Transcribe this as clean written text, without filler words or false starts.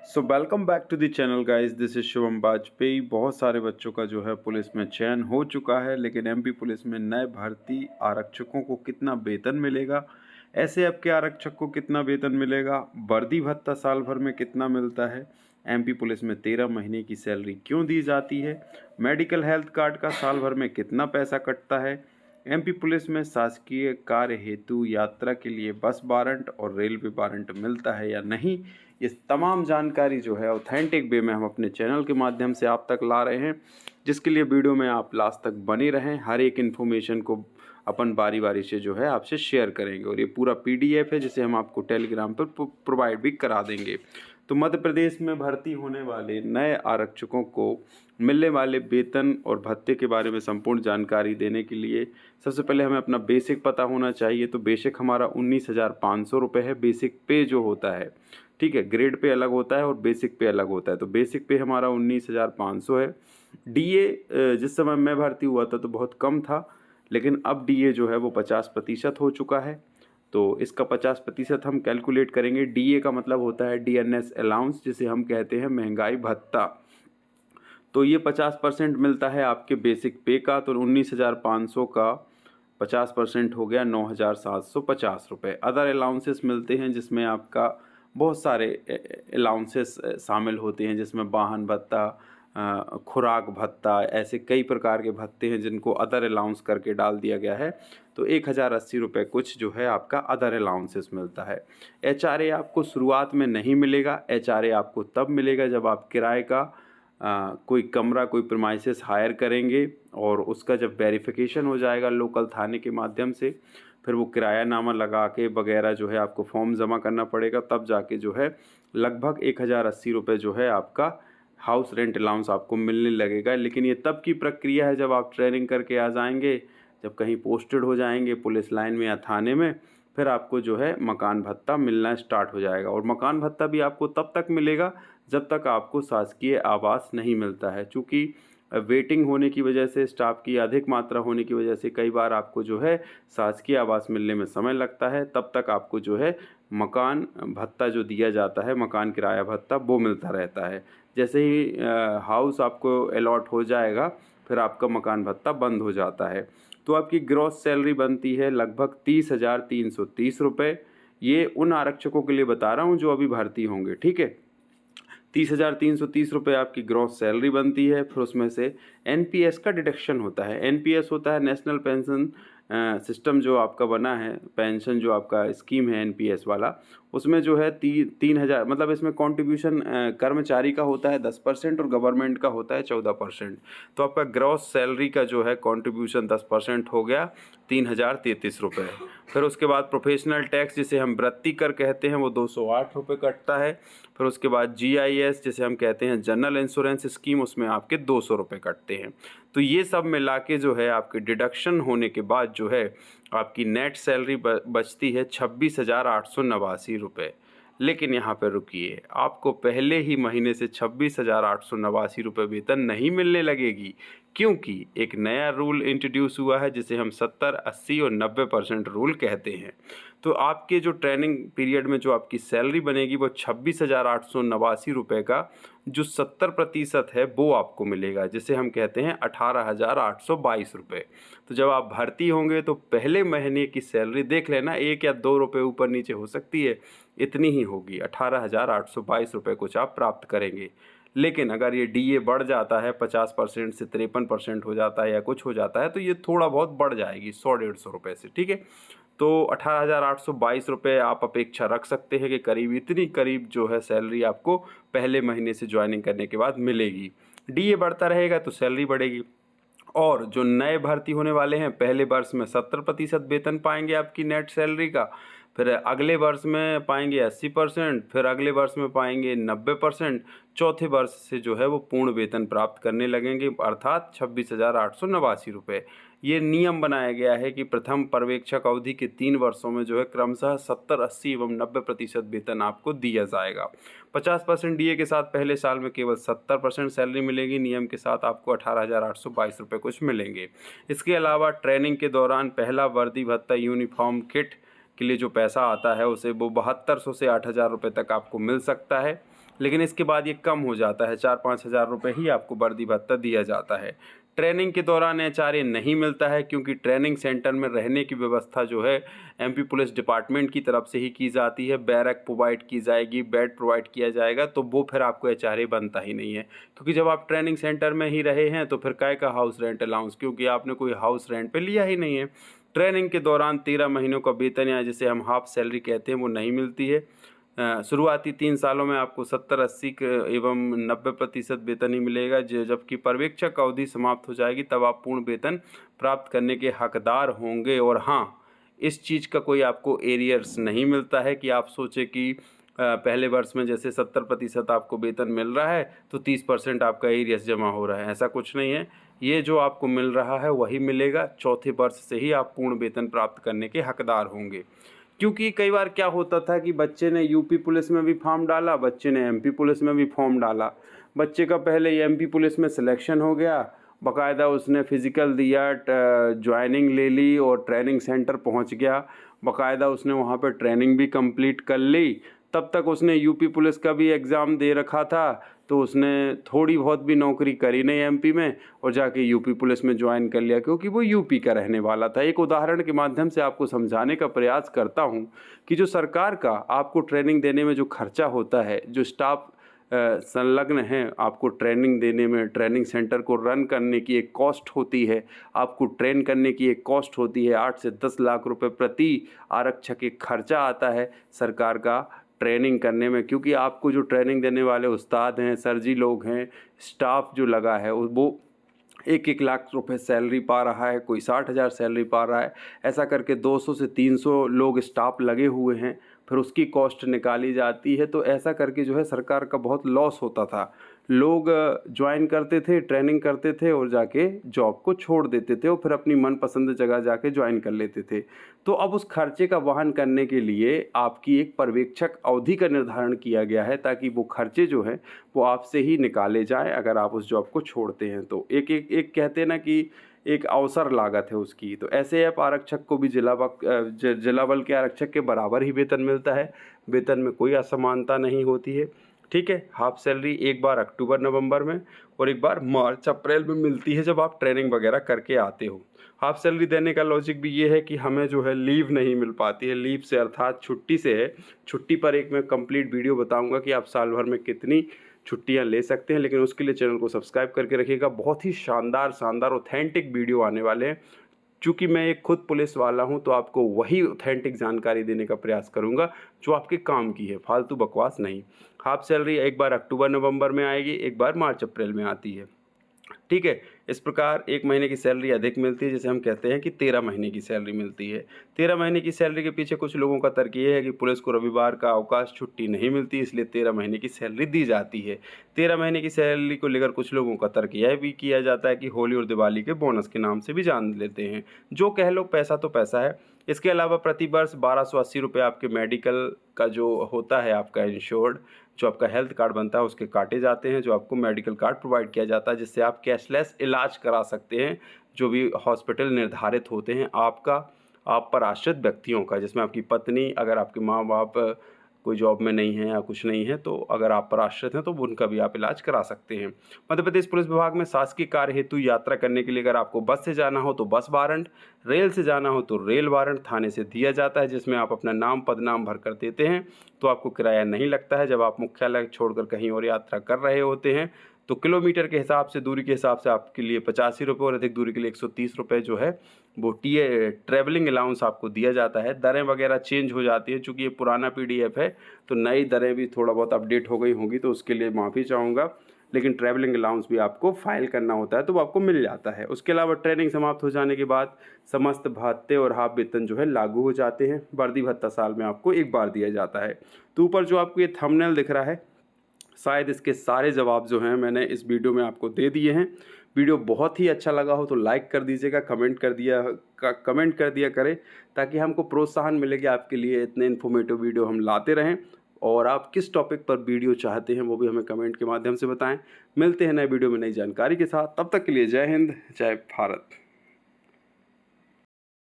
So welcome back to the channel guys, this is Shubham Vajpayee. बहुत सारे बच्चों का जो है पुलिस में चयन हो चुका है, लेकिन एमपी पुलिस में नए भर्ती आरक्षकों को कितना वेतन मिलेगा, ऐसे अब के आरक्षक को कितना वेतन मिलेगा, वर्दी भत्ता साल भर में कितना मिलता है, एमपी पुलिस में 13 महीने की सैलरी क्यों दी जाती है, मेडिकल हेल्थ कार्ड का साल भर में कितना पैसा कटता है, एमपी पुलिस में शासकीय कार्य हेतु यात्रा के लिए बस वारंट और रेलवे वारंट मिलता है या नहीं। ये तमाम जानकारी जो है ऑथेंटिक वे में हम अपने चैनल के माध्यम से आप तक ला रहे हैं, जिसके लिए वीडियो में आप लास्ट तक बने रहें। हर एक इन्फॉर्मेशन को अपन बारी बारी से जो है आपसे शेयर करेंगे और ये पूरा पीडीएफ है जिसे हम आपको टेलीग्राम पर प्रोवाइड भी करा देंगे। तो मध्य प्रदेश में भर्ती होने वाले नए आरक्षकों को मिलने वाले वेतन और भत्ते के बारे में संपूर्ण जानकारी देने के लिए सबसे पहले हमें अपना बेसिक पता होना चाहिए। तो बेसिक हमारा 19,500 रुपये है। बेसिक पे जो होता है, ठीक है, ग्रेड पे अलग होता है और बेसिक पे अलग होता है। तो बेसिक पे हमारा 19,500 है। डीए जिस समय मैं भर्ती हुआ था तो बहुत कम था, लेकिन अब डीए जो है वो 50% हो चुका है। तो इसका 50% हम कैलकुलेट करेंगे। डीए का मतलब होता है डीएनएस अलाउंस, जिसे हम कहते हैं महंगाई भत्ता। तो ये 50% मिलता है आपके बेसिक पे का। तो 19,500 का 50% हो गया 9,750 रुपये। अदर अलाउंसेस मिलते हैं जिसमें आपका बहुत सारे अलाउंसेस शामिल होते हैं, जिसमें वाहन भत्ता, खुराक भत्ता, ऐसे कई प्रकार के भत्ते हैं जिनको अदर अलाउंस करके डाल दिया गया है। तो 1,080 रुपये कुछ जो है आपका अदर अलाउंसेस मिलता है। एचआरए आपको शुरुआत में नहीं मिलेगा। एचआरए आपको तब मिलेगा जब आप किराए का कोई कमरा, कोई प्रीमाइसेस हायर करेंगे और उसका जब वेरिफिकेशन हो जाएगा लोकल थाने के माध्यम से, फिर वो किरायानामा लगा के वगैरह जो है आपको फॉर्म जमा करना पड़ेगा, तब जाके जो है लगभग 1,080 रुपये जो है आपका हाउस रेंट अलाउंस आपको मिलने लगेगा। लेकिन ये तब की प्रक्रिया है जब आप ट्रेनिंग करके आ जाएंगे, जब कहीं पोस्टेड हो जाएंगे पुलिस लाइन में या थाने में, फिर आपको जो है मकान भत्ता मिलना स्टार्ट हो जाएगा। और मकान भत्ता भी आपको तब तक मिलेगा जब तक आपको शासकीय आवास नहीं मिलता है। चूँकि वेटिंग होने की वजह से, स्टाफ की अधिक मात्रा होने की वजह से कई बार आपको जो है शासकीय आवास मिलने में समय लगता है। तब तक आपको जो है मकान भत्ता जो दिया जाता है, मकान किराया भत्ता, वो मिलता रहता है। जैसे ही हाउस आपको अलॉट हो जाएगा, फिर आपका मकान भत्ता बंद हो जाता है। तो आपकी ग्रॉस सैलरी बनती है लगभग 30,330 रुपये। ये उन आरक्षकों के लिए बता रहा हूँ जो अभी भर्ती होंगे, ठीक है। 30,330 रुपये आपकी ग्रॉस सैलरी बनती है। फिर उसमें से एनपीएस का डिडक्शन होता है। एनपीएस होता है नेशनल पेंशन सिस्टम जो आपका बना है, पेंशन जो आपका स्कीम है एनपीएस वाला, उसमें जो है 3,000, मतलब इसमें कंट्रीब्यूशन कर्मचारी का होता है 10% और गवर्नमेंट का होता है 14%। तो आपका ग्रॉस सैलरी का जो है कंट्रीब्यूशन 10% हो गया 3,033 रुपये। फिर उसके बाद प्रोफेशनल टैक्स जिसे हम वृत्ति कर कहते हैं वो 208 रुपये कटता है। फिर उसके बाद जीआईएस जिसे हम कहते हैं जनरल इंश्योरेंस स्कीम, उसमें आपके 200 रुपये कटते हैं। तो ये सब मिला के जो है आपके डिडक्शन होने के बाद जो है आपकी नेट सैलरी बचती है 26,889 रुपये। लेकिन यहाँ पर रुकिए, आपको पहले ही महीने से 26,889 रुपये वेतन नहीं मिलने लगेगी, क्योंकि एक नया रूल इंट्रोड्यूस हुआ है जिसे हम 70, 80 और 90% रूल कहते हैं। तो आपके जो ट्रेनिंग पीरियड में जो आपकी सैलरी बनेगी वो 26,889 रुपये का जो 70% है वो आपको मिलेगा, जिसे हम कहते हैं 18,822 रुपये। तो जब आप भर्ती होंगे तो पहले महीने की सैलरी देख लेना, 1 या 2 रुपये ऊपर नीचे हो सकती है, इतनी ही होगी, 18,822 रुपये कुछ आप प्राप्त करेंगे। लेकिन अगर ये डीए बढ़ जाता है 50% से 53% हो जाता है या कुछ हो जाता है, तो ये थोड़ा बहुत बढ़ जाएगी 100-150 रुपये से, ठीक है। तो 18,822 रुपये आप अपेक्षा रख सकते हैं कि करीब इतनी करीब जो है सैलरी आपको पहले महीने से ज्वाइनिंग करने के बाद मिलेगी। डीए बढ़ता रहेगा तो सैलरी बढ़ेगी। और जो नए भर्ती होने वाले हैं, पहले वर्ष में 70% वेतन पाएंगे आपकी नेट सैलरी का, फिर अगले वर्ष में पाएंगे 80%, फिर अगले वर्ष में पाएंगे 90%, चौथे वर्ष से जो है वो पूर्ण वेतन प्राप्त करने लगेंगे, अर्थात 26,889 रुपये। ये नियम बनाया गया है कि प्रथम पर्यवेक्षक अवधि के 3 वर्षों में जो है क्रमशः 70, 80 एवं 90% वेतन आपको दिया जाएगा। 50% डीए के साथ पहले साल में केवल 70% सैलरी मिलेगी। नियम के साथ आपको 18,822 रुपये कुछ मिलेंगे। इसके अलावा ट्रेनिंग के दौरान पहला वर्दी भत्ता, यूनिफॉर्म किट, के लिए जो पैसा आता है उसे वो 7200 से 8000 रुपये तक आपको मिल सकता है। लेकिन इसके बाद ये कम हो जाता है, 4-5 हज़ार रुपये ही आपको वर्दी भत्ता दिया जाता है। ट्रेनिंग के दौरान एचआरए नहीं मिलता है, क्योंकि ट्रेनिंग सेंटर में रहने की व्यवस्था जो है एमपी पुलिस डिपार्टमेंट की तरफ से ही की जाती है। बैरक प्रोवाइड की जाएगी, बेड प्रोवाइड किया जाएगा, तो वो फिर आपको एचआरए बनता ही नहीं है। क्योंकि जब आप ट्रेनिंग सेंटर में ही रहे हैं तो फिर काय का हाउस रेंट अलाउंस, क्योंकि आपने कोई हाउस रेंट पे लिया ही नहीं है। ट्रेनिंग के दौरान 13 महीनों का वेतन, या जिसे हम हाफ सैलरी कहते हैं, वो नहीं मिलती है। शुरुआती 3 सालों में आपको 70-80 एवं 90% वेतन ही मिलेगा, जबकि पर्यवेक्षक अवधि समाप्त हो जाएगी तब आप पूर्ण वेतन प्राप्त करने के हकदार होंगे। और हाँ, इस चीज़ का कोई आपको एरियर्स नहीं मिलता है कि आप सोचें कि पहले वर्ष में जैसे 70% आपको वेतन मिल रहा है तो 30% आपका एरियर्स जमा हो रहा है, ऐसा कुछ नहीं है। ये जो आपको मिल रहा है वही मिलेगा। चौथे वर्ष से ही आप पूर्ण वेतन प्राप्त करने के हकदार होंगे। क्योंकि कई बार क्या होता था कि बच्चे ने यूपी पुलिस में भी फॉर्म डाला, बच्चे ने एमपी पुलिस में भी फॉर्म डाला। बच्चे का पहले एमपी पुलिस में सिलेक्शन हो गया, बाकायदा उसने फ़िज़िकल दिया, ज्वाइनिंग ले ली और ट्रेनिंग सेंटर पहुंच गया। बाकायदा उसने वहां पर ट्रेनिंग भी कंप्लीट कर ली। तब तक उसने यूपी पुलिस का भी एग्ज़ाम दे रखा था, तो उसने थोड़ी बहुत भी नौकरी करी नहीं एमपी में और जाके यूपी पुलिस में ज्वाइन कर लिया, क्योंकि वो यूपी का रहने वाला था। एक उदाहरण के माध्यम से आपको समझाने का प्रयास करता हूँ कि जो सरकार का आपको ट्रेनिंग देने में जो खर्चा होता है, जो स्टाफ संलग्न हैं आपको ट्रेनिंग देने में, ट्रेनिंग सेंटर को रन करने की एक कॉस्ट होती है, आपको ट्रेन करने की एक कॉस्ट होती है। 8 से 10 लाख रुपए प्रति आरक्षक एक खर्चा आता है सरकार का ट्रेनिंग करने में, क्योंकि आपको जो ट्रेनिंग देने वाले उस्ताद हैं, सर जी लोग हैं, स्टाफ जो लगा है वो 1-1 लाख रुपए सैलरी पा रहा है, कोई 60,000 सैलरी पा रहा है। ऐसा करके 200 से 300 लोग स्टाफ लगे हुए हैं, फिर उसकी कॉस्ट निकाली जाती है। तो ऐसा करके जो है सरकार का बहुत लॉस होता था। लोग ज्वाइन करते थे, ट्रेनिंग करते थे और जाके जॉब को छोड़ देते थे और फिर अपनी मनपसंद जगह जाके ज्वाइन कर लेते थे। तो अब उस खर्चे का वहन करने के लिए आपकी एक पर्यवेक्षक अवधि का निर्धारण किया गया है, ताकि वो खर्चे जो हैं वो आपसे ही निकाले जाएँ अगर आप उस जॉब को छोड़ते हैं तो। एक कहते हैं ना कि एक अवसर लागत है उसकी। तो ऐसे आप आरक्षक को भी जिला बल के आरक्षक के बराबर ही वेतन मिलता है। वेतन में कोई असमानता नहीं होती है, ठीक है। हाफ सैलरी एक बार अक्टूबर नवंबर में और एक बार मार्च अप्रैल में मिलती है जब आप ट्रेनिंग वगैरह करके आते हो। हाफ सैलरी देने का लॉजिक भी ये है कि हमें जो है लीव नहीं मिल पाती है। लीव से अर्थात छुट्टी से है। छुट्टी पर एक मैं कंप्लीट वीडियो बताऊंगा कि आप साल भर में कितनी छुट्टियां ले सकते हैं, लेकिन उसके लिए चैनल को सब्सक्राइब करके रखिएगा। बहुत ही शानदार ऑथेंटिक वीडियो आने वाले हैं। चूँकि मैं एक खुद पुलिस वाला हूं तो आपको वही ऑथेंटिक जानकारी देने का प्रयास करूंगा जो आपके काम की है, फालतू बकवास नहीं। हाफ सैलरी एक बार अक्टूबर नवंबर में आएगी, एक बार मार्च अप्रैल में आती है, ठीक है। इस प्रकार 1 महीने की सैलरी अधिक मिलती है, जिसे हम कहते हैं कि 13 महीने की सैलरी मिलती है। 13 महीने की सैलरी के पीछे कुछ लोगों का तर्क ये है कि पुलिस को रविवार का अवकाश छुट्टी नहीं मिलती, इसलिए 13 महीने की सैलरी दी जाती है। 13 महीने की सैलरी को लेकर कुछ लोगों का तर्क यह भी किया जाता है कि होली और दिवाली के बोनस के नाम से भी जान लेते हैं। जो कह लो, पैसा तो पैसा है। इसके अलावा प्रति वर्ष 1280 रुपये आपके मेडिकल का जो होता है, आपका इंश्योर्ड जो आपका हेल्थ कार्ड बनता है उसके काटे जाते हैं, जो आपको मेडिकल कार्ड प्रोवाइड किया जाता है, जिससे आप कैशलेस इलाज करा सकते हैं। जो भी हॉस्पिटल निर्धारित होते हैं आपका, आप पर आश्रित व्यक्तियों का, जिसमें आपकी पत्नी, अगर आपके माँ बाप कोई जॉब में नहीं है या कुछ नहीं है, तो अगर आप पर आश्रित हैं तो उनका भी आप इलाज करा सकते हैं। मध्य प्रदेश पुलिस विभाग में शासकीय कार्य हेतु यात्रा करने के लिए अगर आपको बस से जाना हो तो बस वारंट, रेल से जाना हो तो रेल वारंट थाने से दिया जाता है, जिसमें आप अपना नाम पदनाम भर कर देते हैं तो आपको किराया नहीं लगता है। जब आप मुख्यालय छोड़कर कहीं और यात्रा कर रहे होते हैं तो किलोमीटर के हिसाब से, दूरी के हिसाब से आपके लिए 85 रुपये और अधिक दूरी के लिए 130 रुपये जो है वो ट्रैवलिंग अलाउंस आपको दिया जाता है। दरें वगैरह चेंज हो जाती है, चूँकि ये पुराना PDF है तो नई दरें भी थोड़ा बहुत अपडेट हो गई होंगी, तो उसके लिए माफ़ी चाहूँगा। लेकिन ट्रैवलिंग अलाउंस भी आपको फाइल करना होता है तो वो आपको मिल जाता है। उसके अलावा ट्रेनिंग समाप्त हो जाने के बाद समस्त भत्ते और हाफ वेतन जो है लागू हो जाते हैं। वर्दी भत्ता साल में आपको एक बार दिया जाता है। तो ऊपर जो आपको ये थंबनेल दिख रहा है, शायद इसके सारे जवाब जो हैं मैंने इस वीडियो में आपको दे दिए हैं। वीडियो बहुत ही अच्छा लगा हो तो लाइक कर दीजिएगा, कमेंट कर दिया करें, ताकि हमको प्रोत्साहन मिले कि आपके लिए इतने इन्फॉर्मेटिव वीडियो हम लाते रहें। और आप किस टॉपिक पर वीडियो चाहते हैं वो भी हमें कमेंट के माध्यम से बताएं। मिलते हैं नए वीडियो में नई जानकारी के साथ। तब तक के लिए जय हिंद, जय भारत।